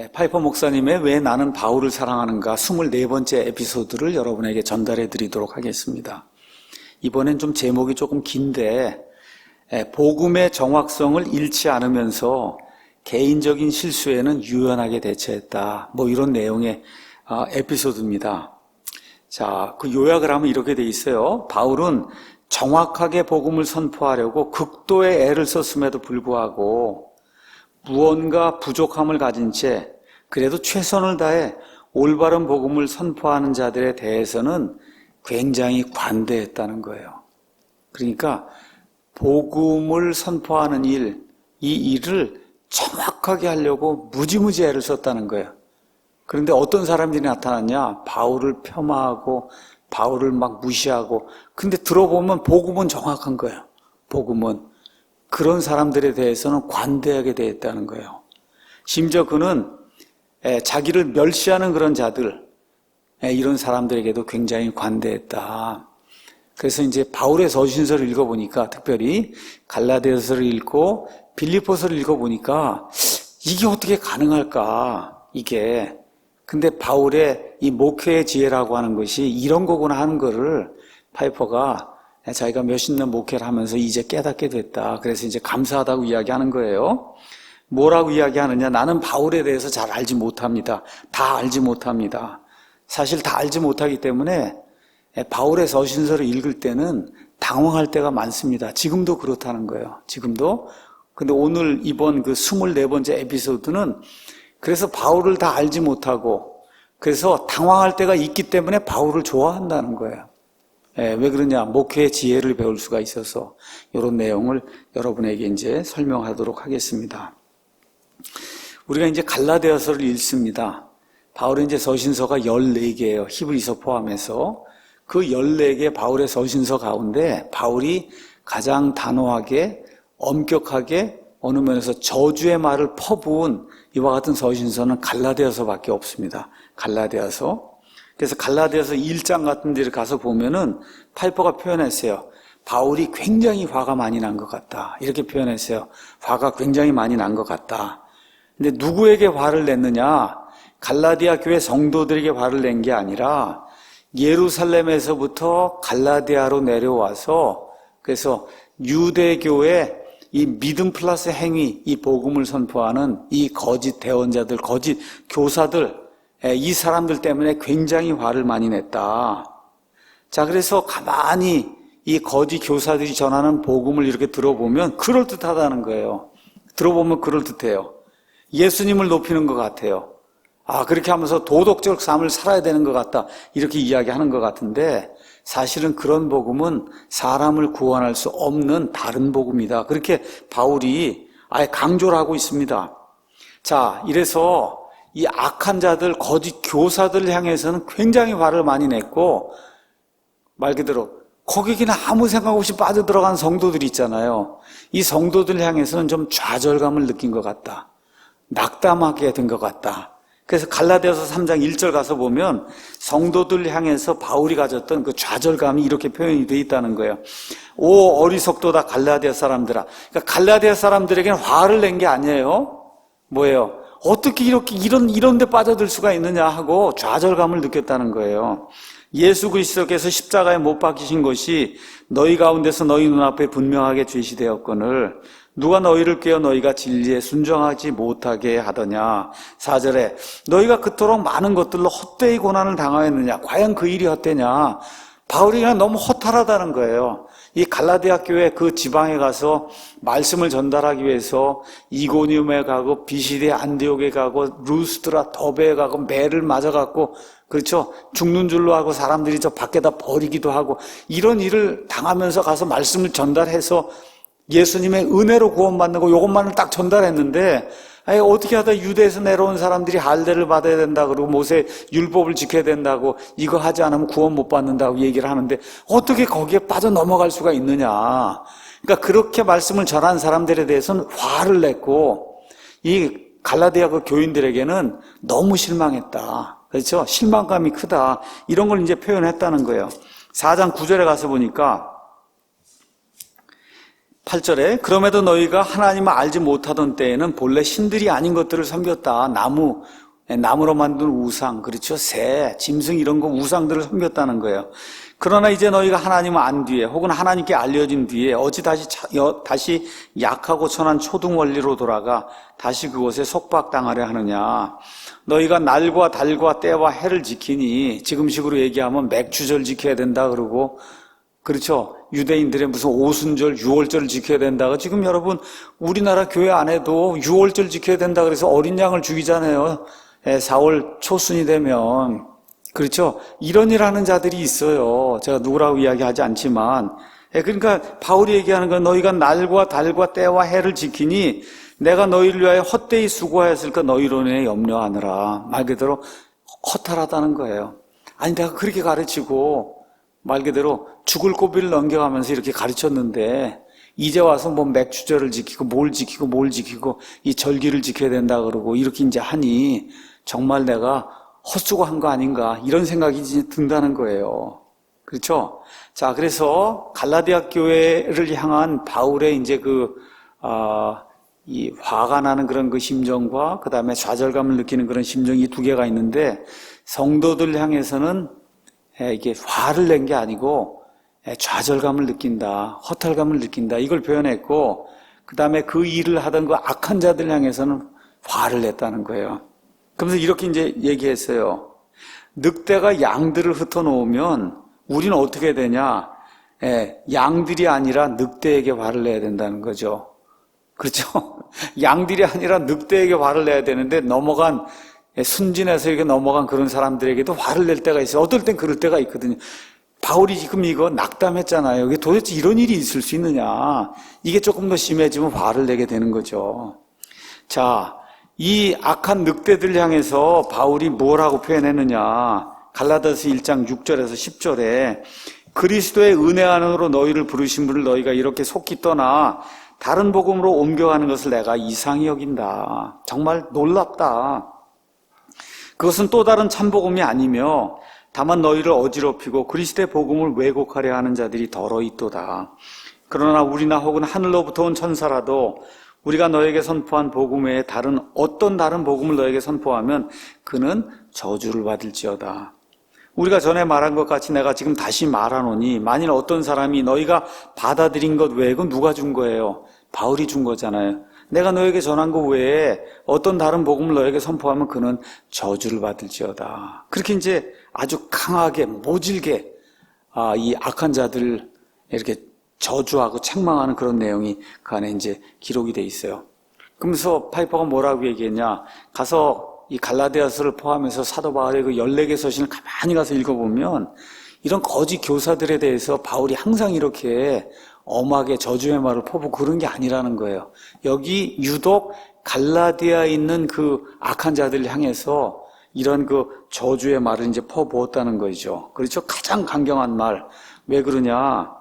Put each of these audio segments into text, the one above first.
파이퍼 목사님의 왜 나는 바울을 사랑하는가 24번째 에피소드를 여러분에게 전달해 드리도록 하겠습니다. 이번엔 좀 제목이 조금 긴데 복음의 정확성을 잃지 않으면서 개인적인 실수에는 유연하게 대처했다. 이런 내용의 에피소드입니다. 자, 그 요약을 하면 이렇게 돼 있어요. 바울은 정확하게 복음을 선포하려고 극도의 애를 썼음에도 불구하고 무언가 부족함을 가진 채 그래도 최선을 다해 올바른 복음을 선포하는 자들에 대해서는 굉장히 관대했다는 거예요. 그러니까 복음을 선포하는 일, 이 일을 정확하게 하려고 무지무지 애를 썼다는 거예요. 그런데 어떤 사람들이 나타났냐? 바울을 폄하하고 바울을 막 무시하고, 근데 들어보면 복음은 정확한 거예요. 복음은. 그런 사람들에 대해서는 관대하게 대했다는 거예요. 심지어 그는 자기를 멸시하는 그런 자들, 이런 사람들에게도 굉장히 관대했다. 그래서 이제 바울의 서신서를 읽어보니까, 특별히 갈라디아서를 읽고 빌립보서를 읽어보니까 이게 어떻게 가능할까, 이게. 근데 바울의 이 목회의 지혜라고 하는 것이 이런 거구나 하는 거를 파이퍼가 자기가 몇십 년 목회를 하면서 이제 깨닫게 됐다. 그래서 이제 감사하다고 이야기하는 거예요. 뭐라고 이야기하느냐? 나는 바울에 대해서 잘 알지 못합니다. 다 알지 못합니다. 사실 다 알지 못하기 때문에 바울의 서신서를 읽을 때는 당황할 때가 많습니다. 지금도 그렇다는 거예요. 지금도. 근데 오늘 이번 그 24번째 에피소드는 그래서 바울을 다 알지 못하고 그래서 당황할 때가 있기 때문에 바울을 좋아한다는 거예요. 왜 그러냐? 목회의 지혜를 배울 수가 있어서 이런 내용을 여러분에게 이제 설명하도록 하겠습니다. 우리가 이제 갈라디아서를 읽습니다. 바울의 이제 서신서가 14개예요. 히브리서 포함해서. 그 14개 바울의 서신서 가운데 바울이 가장 단호하게, 엄격하게 어느 면에서 저주의 말을 퍼부은 이와 같은 서신서는 갈라디아서밖에 없습니다. 갈라디아서. 그래서 갈라디아서 1장 같은 데를 가서 보면은 파이퍼가 표현했어요. 바울이 굉장히 화가 많이 난 것 같다. 이렇게 표현했어요. 화가 굉장히 많이 난 것 같다. 근데 누구에게 화를 냈느냐? 갈라디아 교회 성도들에게 화를 낸 게 아니라 예루살렘에서부터 갈라디아로 내려와서 그래서 유대교의 이 믿음 플러스 행위, 이 복음을 선포하는 이 거짓 대언자들, 거짓 교사들, 이 사람들 때문에 굉장히 화를 많이 냈다. 자, 그래서 가만히 이 거짓 교사들이 전하는 복음을 이렇게 들어보면 그럴듯하다는 거예요. 들어보면 그럴듯해요. 예수님을 높이는 것 같아요. 그렇게 하면서 도덕적 삶을 살아야 되는 것 같다. 이렇게 이야기하는 것 같은데 사실은 그런 복음은 사람을 구원할 수 없는 다른 복음이다. 그렇게 바울이 아예 강조를 하고 있습니다. 자, 이래서 이 악한 자들, 거짓 교사들 향해서는 굉장히 화를 많이 냈고 말 그대로 거기 그냥 아무 생각 없이 빠져들어간 성도들이 있잖아요. 이 성도들 향해서는 좀 좌절감을 느낀 것 같다. 낙담하게 된 것 같다. 그래서 갈라디아서 3장 1절 가서 보면 성도들 향해서 바울이 가졌던 그 좌절감이 이렇게 표현이 되어 있다는 거예요. 오 어리석도다 갈라디아 사람들아. 그러니까 갈라디아 사람들에게는 화를 낸 게 아니에요. 뭐예요? 어떻게 이렇게 이런 데 빠져들 수가 있느냐 하고 좌절감을 느꼈다는 거예요. 예수 그리스도께서 십자가에 못 박히신 것이 너희 가운데서 너희 눈앞에 분명하게 제시되었거늘 누가 너희를 꾀어 너희가 진리에 순종하지 못하게 하더냐. 4절에 너희가 그토록 많은 것들로 헛되이 고난을 당하였느냐. 과연 그 일이 헛되냐. 바울이 그냥 너무 허탈하다는 거예요. 이 갈라디아 교회 그 지방에 가서 말씀을 전달하기 위해서 이고니움에 가고 비시데 안디옥에 가고 루스드라 더베에 가고 매를 맞아갖고 그렇죠. 죽는 줄로 하고 사람들이 저 밖에다 버리기도 하고 이런 일을 당하면서 가서 말씀을 전달해서 예수님의 은혜로 구원받는 거 요것만을 딱 전달했는데 어떻게 하다 유대에서 내려온 사람들이 할례를 받아야 된다 그러고 모세 율법을 지켜야 된다고 이거 하지 않으면 구원 못 받는다고 얘기를 하는데 어떻게 거기에 빠져 넘어갈 수가 있느냐. 그러니까 그렇게 말씀을 전한 사람들에 대해서는 화를 냈고 이 갈라디아 그 교인들에게는 너무 실망했다. 그렇죠? 실망감이 크다. 이런 걸 이제 표현했다는 거예요. 4장 9절에 가서 보니까 8절에 그럼에도 너희가 하나님을 알지 못하던 때에는 본래 신들이 아닌 것들을 섬겼다. 나무로 만든 우상, 그렇죠? 새, 짐승 이런 거 우상들을 섬겼다는 거예요. 그러나 이제 너희가 하나님을 안 뒤에 혹은 하나님께 알려진 뒤에 어찌 다시 약하고 천한 초등 원리로 돌아가 다시 그것에 속박당하려 하느냐. 너희가 날과 달과 때와 해를 지키니 지금식으로 얘기하면 맥주절 지켜야 된다 그러고, 그렇죠? 유대인들의 무슨 오순절, 유월절을 지켜야 된다고. 지금 여러분 우리나라 교회 안에도 유월절 지켜야 된다 그래서 어린 양을 죽이잖아요. 4월 초순이 되면. 그렇죠? 이런 일 하는 자들이 있어요. 제가 누구라고 이야기하지 않지만. 그러니까 바울이 얘기하는 건 너희가 날과 달과 때와 해를 지키니 내가 너희를 위하여 헛되이 수고하였을까 너희로 인해 염려하느라. 말 그대로 허탈하다는 거예요. 아니 내가 그렇게 가르치고 말 그대로 죽을 고비를 넘겨가면서 이렇게 가르쳤는데 이제 와서 뭐 맥주절을 지키고 뭘 지키고 이 절기를 지켜야 된다 그러고 이렇게 이제 하니 정말 내가 헛수고한 거 아닌가 이런 생각이 이제 든다는 거예요. 그렇죠? 자, 그래서 갈라디아 교회를 향한 바울의 이제 이 화가 나는 그런 그 심정과 그 다음에 좌절감을 느끼는 그런 심정이 두 개가 있는데 성도들 향해서는 이게 화를 낸 게 아니고 좌절감을 느낀다, 허탈감을 느낀다 이걸 표현했고 그 다음에 그 일을 하던 그 악한 자들 향해서는 화를 냈다는 거예요. 그러면서 이렇게 이제 얘기했어요. 늑대가 양들을 흩어놓으면 우리는 어떻게 되냐? 양들이 아니라 늑대에게 화를 내야 된다는 거죠. 그렇죠? 양들이 아니라 늑대에게 화를 내야 되는데 순진해서 이렇게 넘어간 그런 사람들에게도 화를 낼 때가 있어요. 어떨 땐 그럴 때가 있거든요. 바울이 지금 이거 낙담했잖아요. 이게 도대체 이런 일이 있을 수 있느냐. 이게 조금 더 심해지면 화를 내게 되는 거죠. 자, 이 악한 늑대들 향해서 바울이 뭐라고 표현했느냐. 갈라디아서 1장 6절에서 10절에 그리스도의 은혜 안으로 너희를 부르신 분을 너희가 이렇게 속히 떠나 다른 복음으로 옮겨가는 것을 내가 이상히 여긴다. 정말 놀랍다. 그것은 또 다른 참복음이 아니며 다만 너희를 어지럽히고 그리스도의 복음을 왜곡하려 하는 자들이 더러 있도다. 그러나 우리나 혹은 하늘로부터 온 천사라도 우리가 너에게 선포한 복음 외에 어떤 다른 복음을 너에게 선포하면 그는 저주를 받을지어다. 우리가 전에 말한 것 같이 내가 지금 다시 말하노니 만일 어떤 사람이 너희가 받아들인 것 외에 그건 누가 준 거예요? 바울이 준 거잖아요. 내가 너에게 전한 것 외에 어떤 다른 복음을 너에게 선포하면 그는 저주를 받을지어다. 그렇게 이제 아주 강하게 모질게 이 악한 자들 이렇게 저주하고 책망하는 그런 내용이 그 안에 이제 기록이 돼 있어요. 그러면서 파이퍼가 뭐라고 얘기했냐? 가서 이 갈라디아서를 포함해서 사도 바울의 그 14개 서신을 가만히 가서 읽어보면 이런 거짓 교사들에 대해서 바울이 항상 이렇게 엄하게 저주의 말을 퍼붓고 그런 게 아니라는 거예요. 여기 유독 갈라디아에 있는 그 악한 자들 향해서 이런 그 저주의 말을 이제 퍼부었다는 거죠. 그렇죠? 가장 강경한 말. 왜 그러냐?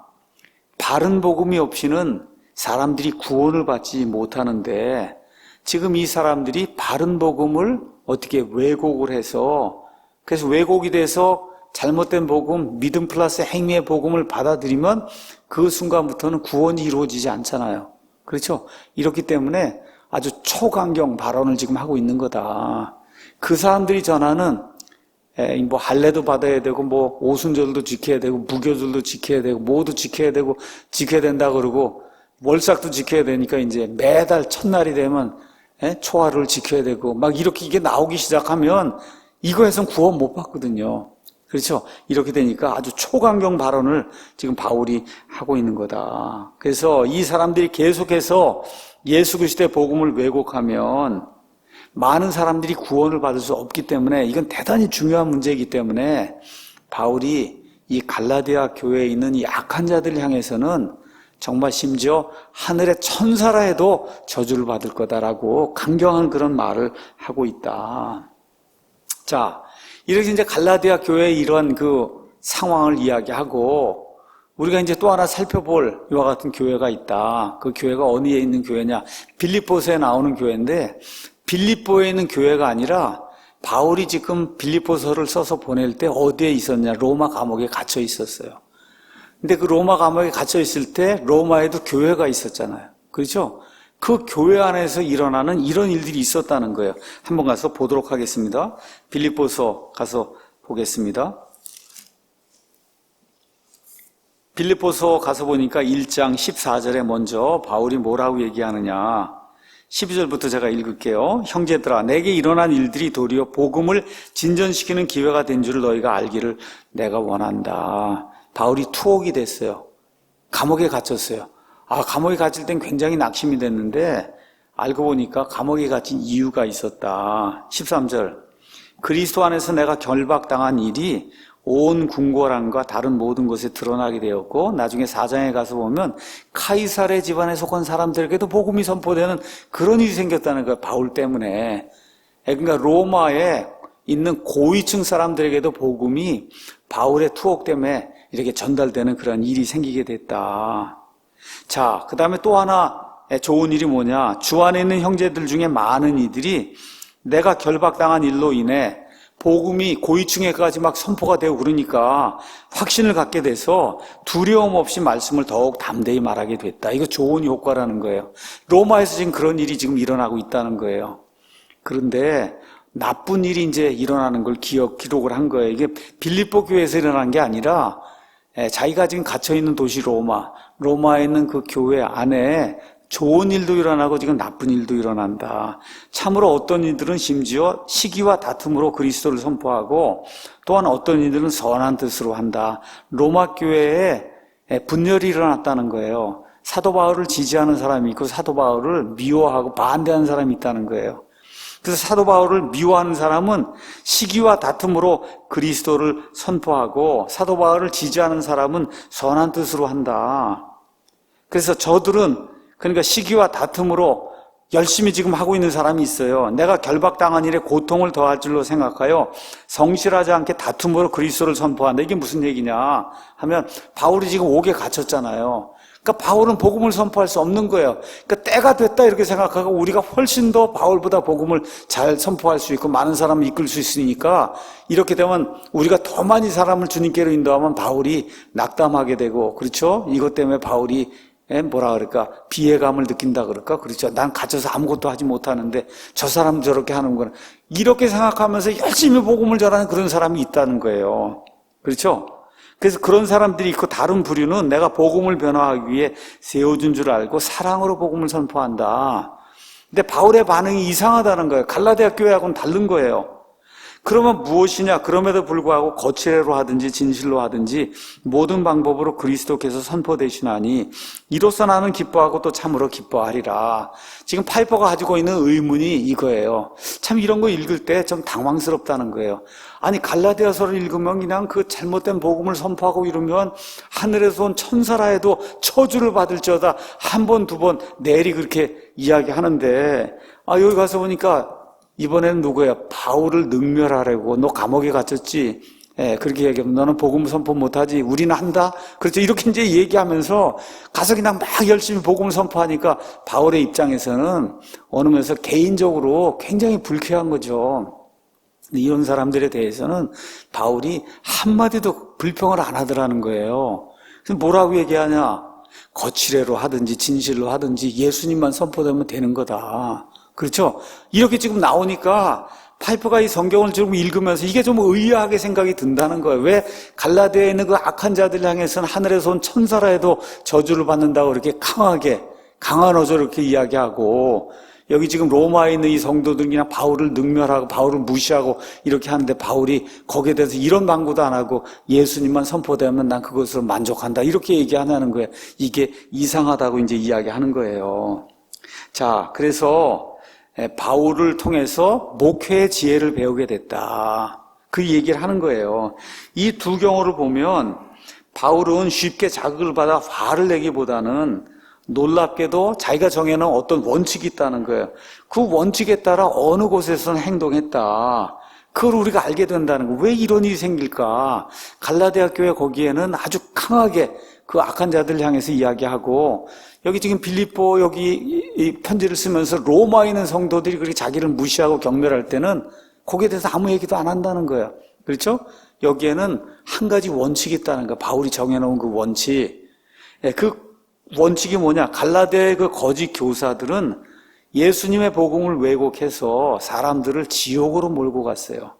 바른 복음이 없이는 사람들이 구원을 받지 못하는데 지금 이 사람들이 바른 복음을 어떻게 왜곡을 해서 그래서 왜곡이 돼서 잘못된 복음, 믿음 플러스 행위의 복음을 받아들이면 그 순간부터는 구원이 이루어지지 않잖아요. 그렇죠? 이렇기 때문에 아주 초강경 발언을 지금 하고 있는 거다. 그 사람들이 전하는 뭐 할례도 받아야 되고 뭐 오순절도 지켜야 되고 무교절도 지켜야 되고 모두 지켜야 되고 지켜야 된다 그러고 월삭도 지켜야 되니까 이제 매달 첫날이 되면 초하루를 지켜야 되고 막 이렇게 이게 나오기 시작하면 이거에선 구원 못 받거든요. 그렇죠? 이렇게 되니까 아주 초강경 발언을 지금 바울이 하고 있는 거다. 그래서 이 사람들이 계속해서 예수 그리스도의 복음을 왜곡하면 많은 사람들이 구원을 받을 수 없기 때문에 이건 대단히 중요한 문제이기 때문에 바울이 이 갈라디아 교회에 있는 이 악한 자들 향해서는 정말 심지어 하늘의 천사라 해도 저주를 받을 거다라고 강경한 그런 말을 하고 있다. 자, 이렇게 이제 갈라디아 교회의 이런 그 상황을 이야기하고 우리가 이제 또 하나 살펴볼 이와 같은 교회가 있다. 그 교회가 어디에 있는 교회냐? 빌립보서에 나오는 교회인데 빌립보에 있는 교회가 아니라 바울이 지금 빌립보서를 써서 보낼 때 어디에 있었냐? 로마 감옥에 갇혀 있었어요. 근데 그 로마 감옥에 갇혀 있을 때 로마에도 교회가 있었잖아요. 그렇죠? 그 교회 안에서 일어나는 이런 일들이 있었다는 거예요. 한번 가서 보도록 하겠습니다. 빌립보서 가서 보겠습니다. 빌립보서 가서 보니까 1장 14절에 먼저 바울이 뭐라고 얘기하느냐. 12절부터 제가 읽을게요. 형제들아, 내게 일어난 일들이 도리어 복음을 진전시키는 기회가 된 줄을 너희가 알기를 내가 원한다. 바울이 투옥이 됐어요. 감옥에 갇혔어요. 감옥에 갇힐 땐 굉장히 낙심이 됐는데 알고 보니까 감옥에 갇힌 이유가 있었다. 13절, 그리스도 안에서 내가 결박당한 일이 온 궁궐함과 다른 모든 것에 드러나게 되었고, 나중에 4장에 가서 보면 카이사르 집안에 속한 사람들에게도 복음이 선포되는 그런 일이 생겼다는 거예요. 바울 때문에. 그러니까 로마에 있는 고위층 사람들에게도 복음이 바울의 투옥 때문에 이렇게 전달되는 그런 일이 생기게 됐다. 자, 그 다음에 또 하나 좋은 일이 뭐냐. 주 안에 있는 형제들 중에 많은 이들이 내가 결박당한 일로 인해 복음이 고위층에까지 막 선포가 되고 그러니까 확신을 갖게 돼서 두려움 없이 말씀을 더욱 담대히 말하게 됐다. 이거 좋은 효과라는 거예요. 로마에서 지금 그런 일이 지금 일어나고 있다는 거예요. 그런데 나쁜 일이 이제 일어나는 걸 기록을 한 거예요. 이게 빌립보 교회에서 일어난 게 아니라 자기가 지금 갇혀있는 도시 로마에 있는 그 교회 안에 좋은 일도 일어나고 지금 나쁜 일도 일어난다. 참으로 어떤 이들은 심지어 시기와 다툼으로 그리스도를 선포하고, 또한 어떤 이들은 선한 뜻으로 한다. 로마 교회에 분열이 일어났다는 거예요. 사도 바울을 지지하는 사람이 있고 사도 바울을 미워하고 반대하는 사람이 있다는 거예요. 그래서 사도 바울을 미워하는 사람은 시기와 다툼으로 그리스도를 선포하고, 사도 바울을 지지하는 사람은 선한 뜻으로 한다. 그래서 저들은 그러니까 시기와 다툼으로 열심히 지금 하고 있는 사람이 있어요. 내가 결박당한 일에 고통을 더할 줄로 생각하여 성실하지 않게 다툼으로 그리스도를 선포한다. 이게 무슨 얘기냐 하면, 바울이 지금 옥에 갇혔잖아요. 그러니까 바울은 복음을 선포할 수 없는 거예요. 그러니까 때가 됐다 이렇게 생각하고, 우리가 훨씬 더 바울보다 복음을 잘 선포할 수 있고 많은 사람을 이끌 수 있으니까, 이렇게 되면 우리가 더 많이 사람을 주님께로 인도하면 바울이 낙담하게 되고, 그렇죠? 이것 때문에 바울이 뭐라 그럴까? 비애감을 느낀다 그럴까? 그렇죠. 난 갇혀서 아무것도 하지 못하는데 저 사람 저렇게 하는구나. 이렇게 생각하면서 열심히 복음을 전하는 그런 사람이 있다는 거예요. 그렇죠? 그래서 그런 사람들이 있고, 다른 부류는 내가 복음을 변화하기 위해 세워준 줄 알고 사랑으로 복음을 선포한다. 근데 바울의 반응이 이상하다는 거예요. 갈라디아 교회하고는 다른 거예요. 그러면 무엇이냐? 그럼에도 불구하고 거칠애로 하든지 진실로 하든지 모든 방법으로 그리스도께서 선포되시나니 이로써 나는 기뻐하고 또 참으로 기뻐하리라. 지금 파이퍼가 가지고 있는 의문이 이거예요. 참 이런 거 읽을 때 좀 당황스럽다는 거예요. 아니, 갈라디아서를 읽으면 그냥 그 잘못된 복음을 선포하고 이러면 하늘에서 온 천사라 해도 저주를 받을지어다 한 번, 두 번 내리 그렇게 이야기하는데, 여기 가서 보니까 이번에는 누구야? 바울을 능멸하라고. 너 감옥에 갇혔지? 그렇게 얘기하면 너는 복음 선포 못하지? 우리는 한다? 그렇죠. 이렇게 이제 얘기하면서 가서 그냥 막 열심히 복음을 선포하니까 바울의 입장에서는 어느 면에서 개인적으로 굉장히 불쾌한 거죠. 이런 사람들에 대해서는 바울이 한마디도 불평을 안 하더라는 거예요. 그래서 뭐라고 얘기하냐? 거칠애로 하든지 진실로 하든지 예수님만 선포되면 되는 거다. 그렇죠? 이렇게 지금 나오니까 파이퍼가 이 성경을 좀 읽으면서 이게 좀 의아하게 생각이 든다는 거예요. 왜 갈라디아에 있는 그 악한 자들 향해서는 하늘에서 온 천사라 해도 저주를 받는다고 이렇게 강하게, 강한 어조로 이렇게 이야기하고, 여기 지금 로마에 있는 이 성도들이 그냥 바울을 능멸하고 바울을 무시하고 이렇게 하는데, 바울이 거기에 대해서 이런 방구도 안 하고 예수님만 선포되면 난 그것으로 만족한다 이렇게 얘기하는 거예요. 이게 이상하다고 이제 이야기하는 거예요. 자, 그래서 바울을 통해서 목회의 지혜를 배우게 됐다. 그 얘기를 하는 거예요. 이 두 경우를 보면 바울은 쉽게 자극을 받아 화를 내기보다는 놀랍게도 자기가 정해놓은 어떤 원칙이 있다는 거예요. 그 원칙에 따라 어느 곳에서는 행동했다. 그걸 우리가 알게 된다는 거예요. 왜 이런 일이 생길까? 갈라디아 교회 거기에는 아주 강하게 그 악한 자들 향해서 이야기하고, 여기 지금 빌립보 여기 이 편지를 쓰면서 로마에 있는 성도들이 그렇게 자기를 무시하고 경멸할 때는 거기에 대해서 아무 얘기도 안 한다는 거예요. 그렇죠? 여기에는 한 가지 원칙이 있다는 거예요. 바울이 정해놓은 그 원칙. 그 원칙이 뭐냐? 갈라디아의 그 거짓 교사들은 예수님의 복음을 왜곡해서 사람들을 지옥으로 몰고 갔어요.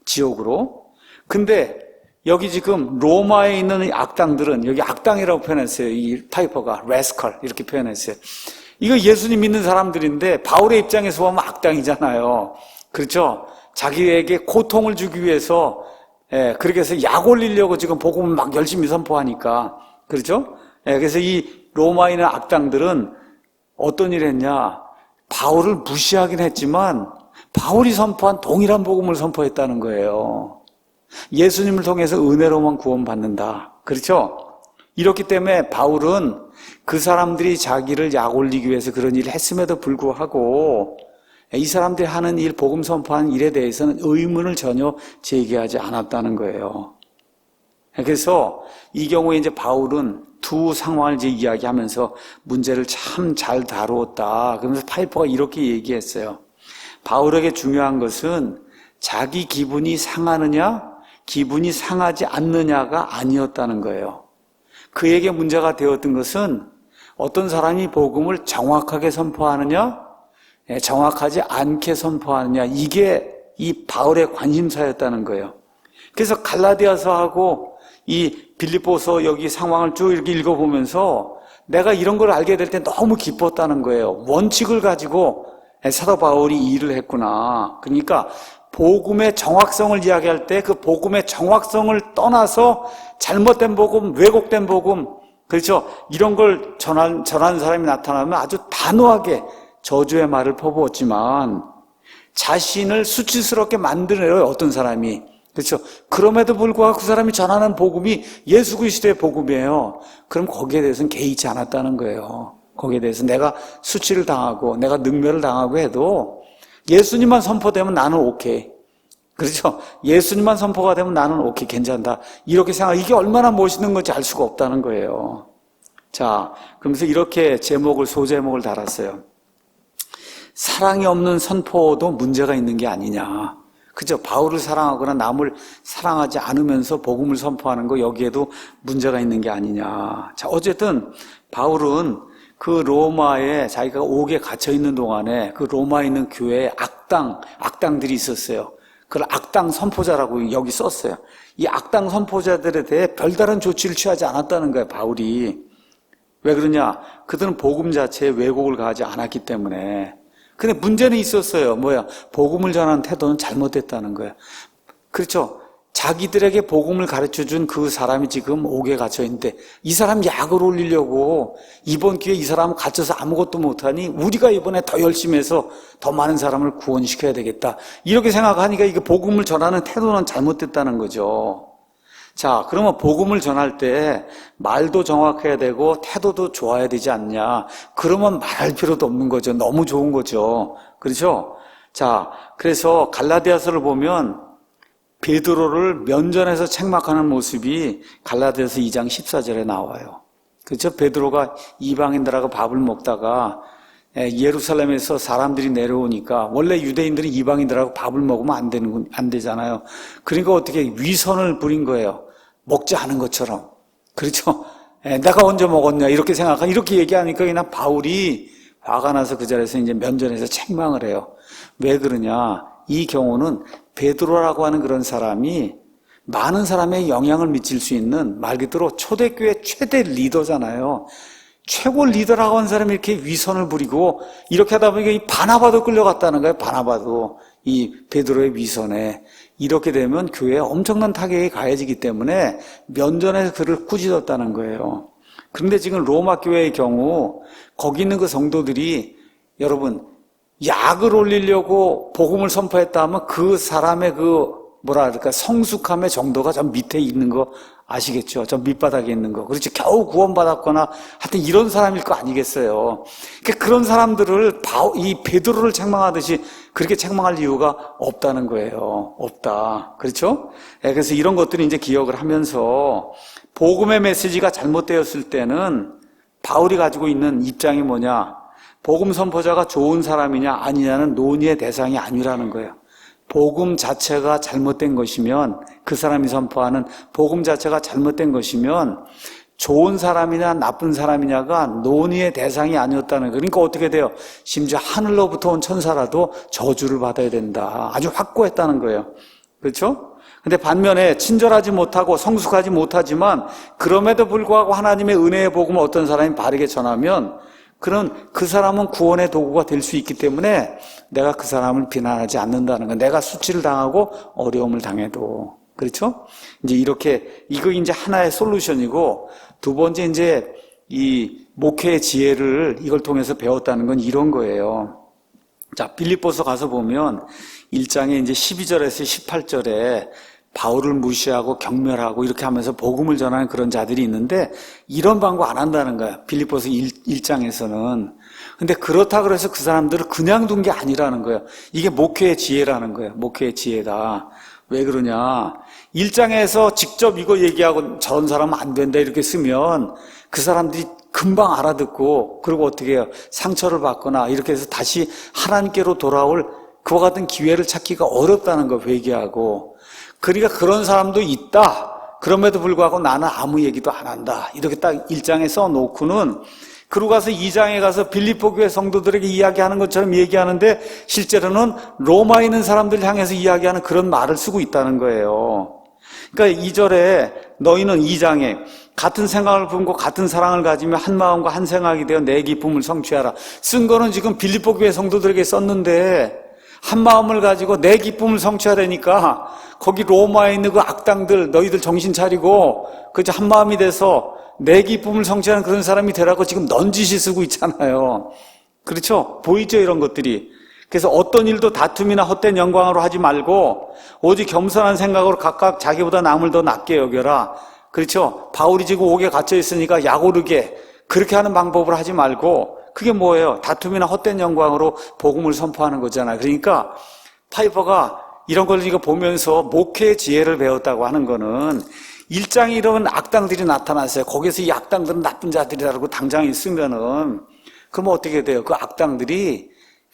지옥으로. 근데 여기 지금 로마에 있는 이 악당들은, 여기 악당이라고 표현했어요. 이 파이퍼가 레스컬 이렇게 표현했어요. 이거 예수님 믿는 사람들인데 바울의 입장에서 보면 악당이잖아요. 그렇죠? 자기에게 고통을 주기 위해서 그렇게 해서 약 올리려고 지금 복음을 막 열심히 선포하니까. 그렇죠? 그래서 이 로마인의 악당들은 어떤 일을 했냐? 바울을 무시하긴 했지만 바울이 선포한 동일한 복음을 선포했다는 거예요. 예수님을 통해서 은혜로만 구원받는다. 그렇죠? 이렇기 때문에 바울은 그 사람들이 자기를 약 올리기 위해서 그런 일을 했음에도 불구하고 이 사람들이 하는 일, 복음 선포하는 일에 대해서는 의문을 전혀 제기하지 않았다는 거예요. 그래서 이 경우에 이제 바울은 두 상황을 이제 이야기하면서 문제를 참 잘 다루었다. 그러면서 파이퍼가 이렇게 얘기했어요. 바울에게 중요한 것은 자기 기분이 상하느냐, 기분이 상하지 않느냐가 아니었다는 거예요. 그에게 문제가 되었던 것은 어떤 사람이 복음을 정확하게 선포하느냐, 정확하지 않게 선포하느냐, 이게 이 바울의 관심사였다는 거예요. 그래서 갈라디아서하고 이 빌립보서 여기 상황을 쭉 이렇게 읽어보면서 내가 이런 걸 알게 될 때 너무 기뻤다는 거예요. 원칙을 가지고 사도 바울이 이 일을 했구나. 그러니까 복음의 정확성을 이야기할 때 그 복음의 정확성을 떠나서 잘못된 복음, 왜곡된 복음, 그렇죠? 이런 걸 전하는 사람이 나타나면 아주 단호하게 저주의 말을 퍼부었지만 자신을 수치스럽게 만드네요, 어떤 사람이. 그렇죠? 그럼에도 불구하고 그 사람이 전하는 복음이 예수 그리스도의 복음이에요. 그럼 거기에 대해서는 개의치 않았다는 거예요. 거기에 대해서 내가 수치를 당하고 내가 능멸을 당하고 해도 예수님만 선포되면 나는 오케이. 그렇죠? 예수님만 선포가 되면 나는 오케이, 괜찮다. 이렇게 생각, 이게 얼마나 멋있는 건지 알 수가 없다는 거예요. 자, 그러면서 이렇게 소제목을 달았어요. 사랑이 없는 선포도 문제가 있는 게 아니냐. 그죠? 바울을 사랑하거나 남을 사랑하지 않으면서 복음을 선포하는 거, 여기에도 문제가 있는 게 아니냐. 자, 어쨌든 바울은 그 로마에 자기가 옥에 갇혀 있는 동안에 그 로마에 있는 교회에 악당들이 있었어요. 그걸 악당 선포자라고 여기 썼어요. 이 악당 선포자들에 대해 별다른 조치를 취하지 않았다는 거예요, 바울이. 왜 그러냐? 그들은 복음 자체에 왜곡을 가하지 않았기 때문에. 근데 문제는 있었어요. 뭐야? 복음을 전하는 태도는 잘못됐다는 거예요. 그렇죠? 자기들에게 복음을 가르쳐준 그 사람이 지금 옥에 갇혀 있는데 이 사람 약을 올리려고 이번 기회에 이 사람 갇혀서 아무것도 못하니 우리가 이번에 더 열심히 해서 더 많은 사람을 구원시켜야 되겠다. 이렇게 생각하니까 이게 복음을 전하는 태도는 잘못됐다는 거죠. 자, 그러면 복음을 전할 때 말도 정확해야 되고 태도도 좋아야 되지 않냐. 그러면 말할 필요도 없는 거죠. 너무 좋은 거죠. 그렇죠? 자, 그래서 갈라디아서를 보면 베드로를 면전에서 책망하는 모습이 갈라디아서 2장 14절에 나와요. 그렇죠? 베드로가 이방인들하고 밥을 먹다가 예루살렘에서 사람들이 내려오니까 원래 유대인들이 이방인들하고 밥을 먹으면 안 되잖아요. 그러니까 어떻게 위선을 부린 거예요. 먹지 않은 것처럼. 그렇죠? 내가 언제 먹었냐 이렇게 이렇게 얘기하니까 그냥 바울이 화가 나서 그 자리에서 이제 면전에서 책망을 해요. 왜 그러냐? 이 경우는 베드로라고 하는 그런 사람이 많은 사람의 영향을 미칠 수 있는 말 그대로 초대교회 최대 리더잖아요. 최고 리더라고 하는 사람이 이렇게 위선을 부리고 이렇게 하다 보니까 이 바나바도 끌려갔다는 거예요. 바나바도 이 베드로의 위선에. 이렇게 되면 교회에 엄청난 타격이 가해지기 때문에 면전에서 그를 꾸짖었다는 거예요. 그런데 지금 로마 교회의 경우 거기 있는 그 성도들이 여러분 약을 올리려고 복음을 선포했다 하면 그 사람의 성숙함의 정도가 저 밑에 있는 거 아시겠죠? 저 밑바닥에 있는 거. 그렇지. 겨우 구원받았거나 하여튼 이런 사람일 거 아니겠어요. 그러니까 그런 사람들을 이 베드로를 책망하듯이 그렇게 책망할 이유가 없다는 거예요. 없다. 그렇죠? 그래서 이런 것들을 이제 기억을 하면서 복음의 메시지가 잘못되었을 때는 바울이 가지고 있는 입장이 뭐냐? 복음 선포자가 좋은 사람이냐 아니냐는 논의의 대상이 아니라는 거예요. 복음 자체가 잘못된 것이면, 그 사람이 선포하는 복음 자체가 잘못된 것이면 좋은 사람이냐 나쁜 사람이냐가 논의의 대상이 아니었다는 거예요. 그러니까 어떻게 돼요? 심지어 하늘로부터 온 천사라도 저주를 받아야 된다. 아주 확고했다는 거예요. 그렇죠? 근데 반면에 친절하지 못하고 성숙하지 못하지만 그럼에도 불구하고 하나님의 은혜의 복음을 어떤 사람이 바르게 전하면 그런 그 사람은 구원의 도구가 될 수 있기 때문에 내가 그 사람을 비난하지 않는다는 거. 내가 수치를 당하고 어려움을 당해도. 그렇죠? 이제 이렇게 이거 이제 하나의 솔루션이고, 두 번째 이제 이 목회의 지혜를 이걸 통해서 배웠다는 건 이런 거예요. 자, 빌립보서 가서 보면 1장에 이제 12절에서 18절에 바울을 무시하고 경멸하고 이렇게 하면서 복음을 전하는 그런 자들이 있는데 이런 방법 안 한다는 거야. 빌립보서 1장에서는. 근데 그렇다 그래서 그 사람들을 그냥 둔 게 아니라는 거예요. 이게 목회의 지혜라는 거예요. 목회의 지혜다. 왜 그러냐? 1장에서 직접 이거 얘기하고 저런 사람은 안 된다 이렇게 쓰면 그 사람들이 금방 알아듣고, 그리고 어떻게 해요? 상처를 받거나 이렇게 해서 다시 하나님께로 돌아올 그와 같은 기회를 찾기가 어렵다는 거, 회개하고. 그러니까 그런 사람도 있다. 그럼에도 불구하고 나는 아무 얘기도 안 한다. 이렇게 딱 1장에 써놓고는, 그러고 가서 2장에 가서 빌립보 교회 성도들에게 이야기하는 것처럼 얘기하는데 실제로는 로마에 있는 사람들을 향해서 이야기하는 그런 말을 쓰고 있다는 거예요. 그러니까 2절에 너희는 2장에 같은 생각을 품고 같은 사랑을 가지며 한 마음과 한 생각이 되어 내 기쁨을 성취하라. 쓴 거는 지금 빌립보 교회 성도들에게 썼는데 한 마음을 가지고 내 기쁨을 성취하라니까 거기 로마에 있는 그 악당들 너희들 정신 차리고 그저 한 마음이 돼서 내 기쁨을 성취하는 그런 사람이 되라고 지금 넌지시 쓰고 있잖아요. 그렇죠? 보이죠? 이런 것들이. 그래서 어떤 일도 다툼이나 헛된 영광으로 하지 말고 오직 겸손한 생각으로 각각 자기보다 남을 더 낫게 여겨라. 그렇죠? 바울이 지금 옥에 갇혀 있으니까 약오르게 그렇게 하는 방법을 하지 말고, 그게 뭐예요? 다툼이나 헛된 영광으로 복음을 선포하는 거잖아요. 그러니까 파이퍼가 이런 걸 이거 보면서 목회의 지혜를 배웠다고 하는 거는 1장에 이런 악당들이 나타났어요. 거기서 이 악당들은 나쁜 자들이라고 당장 있으면은 그러면 어떻게 돼요? 그 악당들이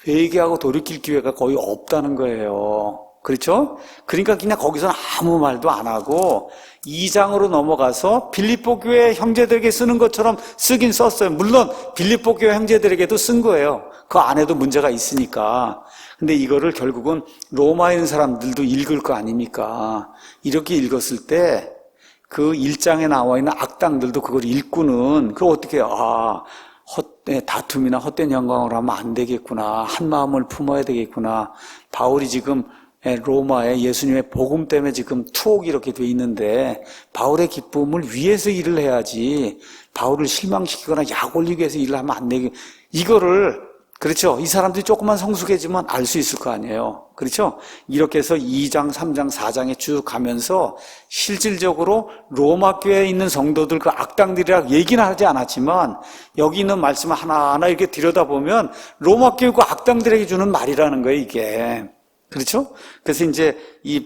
회개하고 돌이킬 기회가 거의 없다는 거예요. 그렇죠? 그러니까 그냥 거기서는 아무 말도 안 하고 2장으로 넘어가서 빌립보 교회 형제들에게 쓰는 것처럼 쓰긴 썼어요. 물론 빌립보 교회 형제들에게도 쓴 거예요. 그 안에도 문제가 있으니까. 근데 이거를 결국은 로마에 있는 사람들도 읽을 거 아닙니까? 이렇게 읽었을 때 그 1장에 나와 있는 악당들도 그걸 읽고는 그걸 어떻게 해요? 다툼이나 헛된 영광으로 하면 안 되겠구나. 한 마음을 품어야 되겠구나. 바울이 지금 로마에 예수님의 복음 때문에 지금 투옥이 이렇게 돼 있는데 바울의 기쁨을 위해서 일을 해야지 바울을 실망시키거나 약 올리기 위해서 일을 하면 안 되게, 이거를, 그렇죠? 이 사람들이 조금만 성숙해지면 알 수 있을 거 아니에요. 그렇죠? 이렇게 해서 2장, 3장, 4장에 쭉 가면서 실질적으로 로마 교회에 있는 성도들 그 악당들이라 얘기는 하지 않았지만 여기 있는 말씀을 하나하나 이렇게 들여다보면 로마 교회 그 악당들에게 주는 말이라는 거예요, 이게. 그렇죠? 그래서 이제 이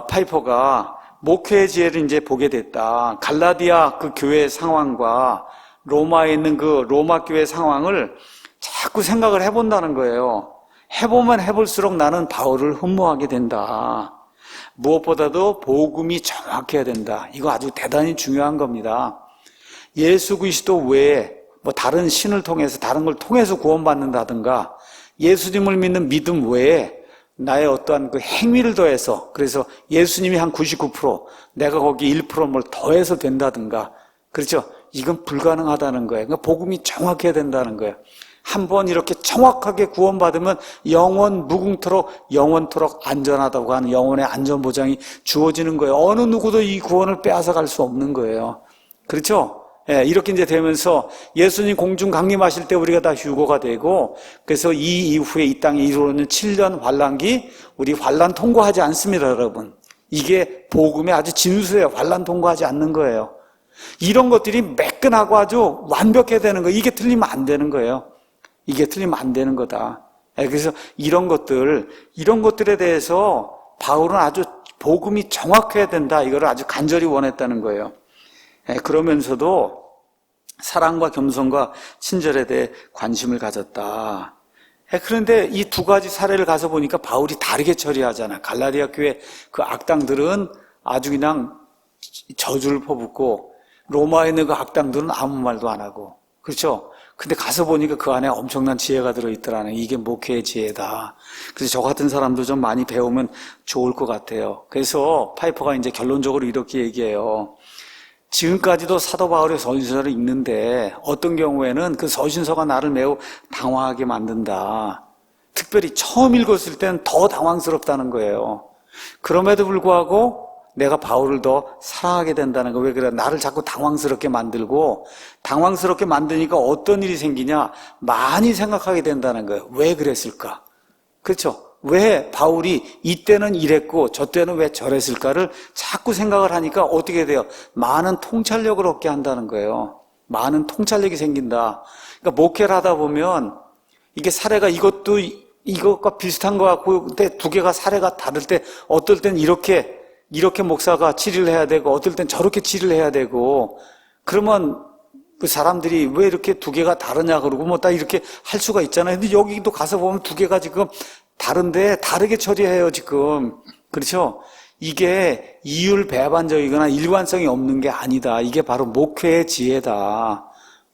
파이퍼가 목회의 지혜를 이제 보게 됐다. 갈라디아 그 교회 상황과 로마에 있는 그 로마 교회 상황을 자꾸 생각을 해본다는 거예요. 해보면 해볼수록 나는 바울을 흠모하게 된다. 무엇보다도 복음이 정확해야 된다. 이거 아주 대단히 중요한 겁니다. 예수 그리스도 외에 뭐 다른 신을 통해서 다른 걸 통해서 구원받는다든가 예수님을 믿는 믿음 외에 나의 어떠한 그 행위를 더해서, 그래서 예수님이 한 99%, 내가 거기 1%뭘 더해서 된다든가, 그렇죠? 이건 불가능하다는 거예요. 그러니까 복음이 정확해야 된다는 거예요. 한번 이렇게 정확하게 구원받으면 영원 무궁토록 영원토록 안전하다고 하는 영원의 안전보장이 주어지는 거예요. 어느 누구도 이 구원을 빼앗아 갈 수 없는 거예요. 그렇죠? 예, 이렇게 이제 되면서 예수님 공중 강림하실 때 우리가 다 휴거가 되고, 그래서 이 이후에 이 땅에 이루어지는 7년 환란기, 우리 환란 통과하지 않습니다, 여러분. 이게 복음의 아주 진수예요. 환란 통과하지 않는 거예요. 이런 것들이 매끈하고 아주 완벽해야 되는 거예요. 이게 틀리면 안 되는 거예요. 이게 틀리면 안 되는 거다. 예, 그래서 이런 것들에 대해서 바울은 아주 복음이 정확해야 된다. 이걸 아주 간절히 원했다는 거예요. 예, 그러면서도 사랑과 겸손과 친절에 대해 관심을 가졌다. 그런데 이 두 가지 사례를 가서 보니까 바울이 다르게 처리하잖아. 갈라디아 교회 그 악당들은 아주 그냥 저주를 퍼붓고, 로마에 있는 그 악당들은 아무 말도 안 하고. 그렇죠? 근데 가서 보니까 그 안에 엄청난 지혜가 들어있더라는, 이게 목회의 지혜다. 그래서 저 같은 사람도 좀 많이 배우면 좋을 것 같아요. 그래서 파이퍼가 이제 결론적으로 이렇게 얘기해요. 지금까지도 사도 바울의 서신서를 읽는데 어떤 경우에는 그 서신서가 나를 매우 당황하게 만든다. 특별히 처음 읽었을 때는 더 당황스럽다는 거예요. 그럼에도 불구하고 내가 바울을 더 사랑하게 된다는 거. 왜 그래? 나를 자꾸 당황스럽게 만들고, 당황스럽게 만드니까 어떤 일이 생기냐? 많이 생각하게 된다는 거예요. 왜 그랬을까? 그렇죠? 왜 바울이 이때는 이랬고 저 때는 왜 저랬을까를 자꾸 생각을 하니까 어떻게 돼요? 많은 통찰력을 얻게 한다는 거예요. 많은 통찰력이 생긴다. 그러니까 목회를 하다 보면 이게 사례가 이것과 비슷한 것 같고, 근데 두 개가 사례가 다를 때 어떨 땐 이렇게 목사가 치리를 해야 되고 어떨 땐 저렇게 치리를 해야 되고, 그러면 그 사람들이 왜 이렇게 두 개가 다르냐 그러고 뭐 다 이렇게 할 수가 있잖아요. 근데 여기도 가서 보면 두 개가 지금 다른데 다르게 처리해요, 지금. 그렇죠? 이게 이율배반적이거나 일관성이 없는 게 아니다. 이게 바로 목회의 지혜다.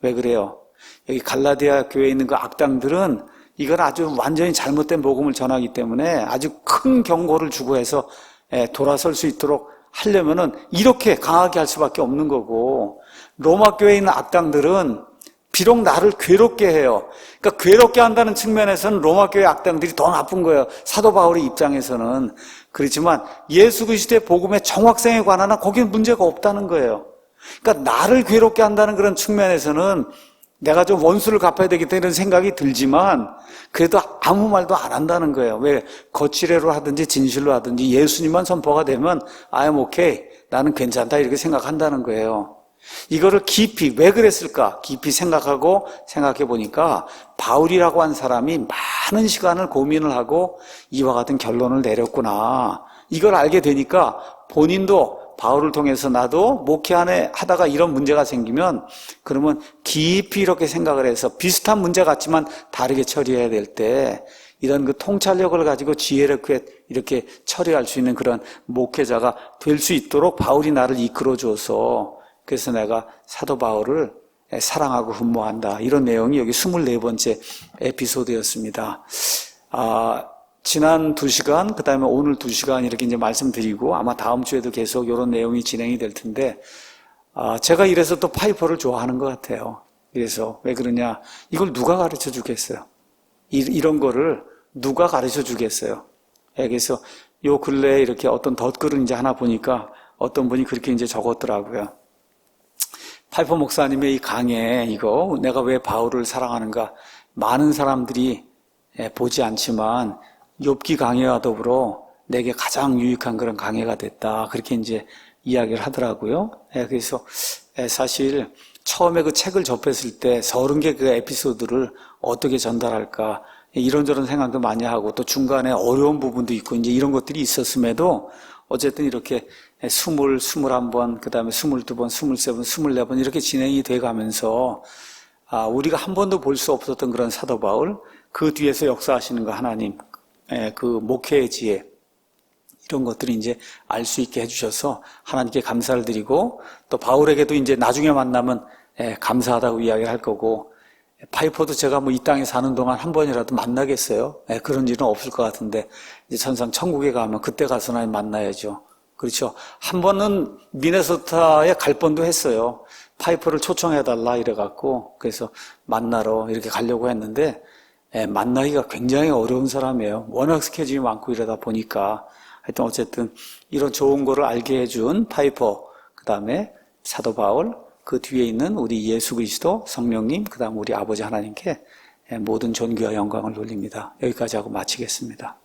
왜 그래요? 여기 갈라디아 교회에 있는 그 악당들은 이건 아주 완전히 잘못된 복음을 전하기 때문에 아주 큰 경고를 주고 해서 돌아설 수 있도록 하려면은 이렇게 강하게 할 수밖에 없는 거고, 로마 교회에 있는 악당들은 비록 나를 괴롭게 해요. 그러니까 괴롭게 한다는 측면에서는 로마 교회 악당들이 더 나쁜 거예요. 사도 바울의 입장에서는. 그렇지만 예수 그리스도의 복음의 정확성에 관한 거기는 문제가 없다는 거예요. 그러니까 나를 괴롭게 한다는 그런 측면에서는 내가 좀 원수를 갚아야 되겠다 이런 생각이 들지만 그래도 아무 말도 안 한다는 거예요. 왜? 거칠애로 하든지 진실로 하든지 예수님만 선포가 되면 I'm okay, 나는 괜찮다 이렇게 생각한다는 거예요. 이거를 깊이 왜 그랬을까? 깊이 생각해 보니까 바울이라고 한 사람이 많은 시간을 고민을 하고 이와 같은 결론을 내렸구나. 이걸 알게 되니까 본인도 바울을 통해서 나도 목회하다가 이런 문제가 생기면 그러면 깊이 이렇게 생각을 해서 비슷한 문제 같지만 다르게 처리해야 될 때 이런 그 통찰력을 가지고 지혜롭게 이렇게 처리할 수 있는 그런 목회자가 될 수 있도록 바울이 나를 이끌어줘서, 그래서 내가 사도 바울을 사랑하고 흠모한다. 이런 내용이 여기 24번째 에피소드였습니다. 지난 2시간, 그 다음에 오늘 2시간 이렇게 이제 말씀드리고 아마 다음 주에도 계속 이런 내용이 진행이 될 텐데, 제가 이래서 또 파이퍼를 좋아하는 것 같아요. 그래서 왜 그러냐? 이걸 누가 가르쳐 주겠어요? 이런 거를 누가 가르쳐 주겠어요? 그래서 요 근래에 이렇게 어떤 덧글을 이제 하나 보니까 어떤 분이 그렇게 이제 적었더라고요. 파이퍼 목사님의 이 강해, 이거 내가 왜 바울을 사랑하는가, 많은 사람들이 보지 않지만 욥기 강해와 더불어 내게 가장 유익한 그런 강해가 됐다, 그렇게 이제 이야기를 하더라고요. 그래서 사실 처음에 그 책을 접했을 때 30개 그 에피소드를 어떻게 전달할까 이런저런 생각도 많이 하고, 또 중간에 어려운 부분도 있고 이제 이런 것들이 있었음에도 어쨌든 이렇게 21번, 그 다음에 22번, 23번, 24번 이렇게 진행이 돼 가면서 우리가 한 번도 볼 수 없었던 그런 사도 바울, 그 뒤에서 역사하시는 거 하나님, 그 목회의 지혜, 이런 것들이 이제 알 수 있게 해주셔서 하나님께 감사를 드리고, 또 바울에게도 이제 나중에 만나면 감사하다고 이야기를 할 거고, 파이퍼도 제가 뭐 이 땅에 사는 동안 한 번이라도 만나겠어요? 그런 일은 없을 것 같은데, 이제 천상 천국에 가면 그때 가서나 만나야죠. 그렇죠. 한 번은 미네소타에 갈 뻔도 했어요. 파이퍼를 초청해달라 이래갖고, 그래서 만나러 이렇게 가려고 했는데, 만나기가 굉장히 어려운 사람이에요. 워낙 스케줄이 많고 이러다 보니까. 하여튼 어쨌든 이런 좋은 거를 알게 해준 파이퍼, 그 다음에 사도 바울, 그 뒤에 있는 우리 예수 그리스도 성령님, 그 다음 우리 아버지 하나님께 모든 존귀와 영광을 돌립니다. 여기까지 하고 마치겠습니다.